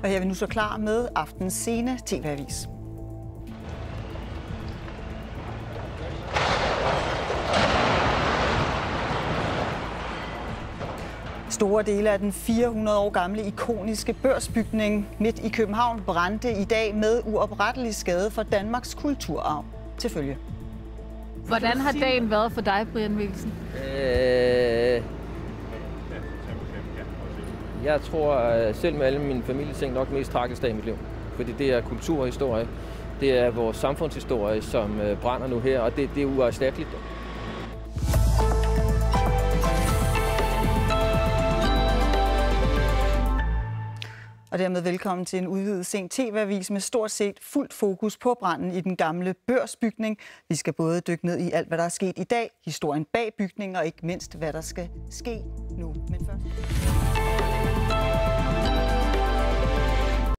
Og her er vi nu så klar med aftens scene TV-avis. Store dele af den 400 år gamle ikoniske Børsbygning midt i København brændte i dag med uoprettelig skade for Danmarks kulturarv til følge. Hvordan har dagen været for dig, Brian Mikkelsen? Jeg tror selv med alle mine familieting nok mest tragisk dag i mit liv. Fordi det er kulturhistorie, det er vores samfundshistorie, som brænder nu her, og det er uerstatteligt. Og dermed velkommen til en udvidet sent TV-avis med stort set fuldt fokus på branden i den gamle Børsbygning. Vi skal både dykke ned i alt, hvad der er sket i dag, historien bag bygningen og ikke mindst, hvad der skal ske nu. Men først...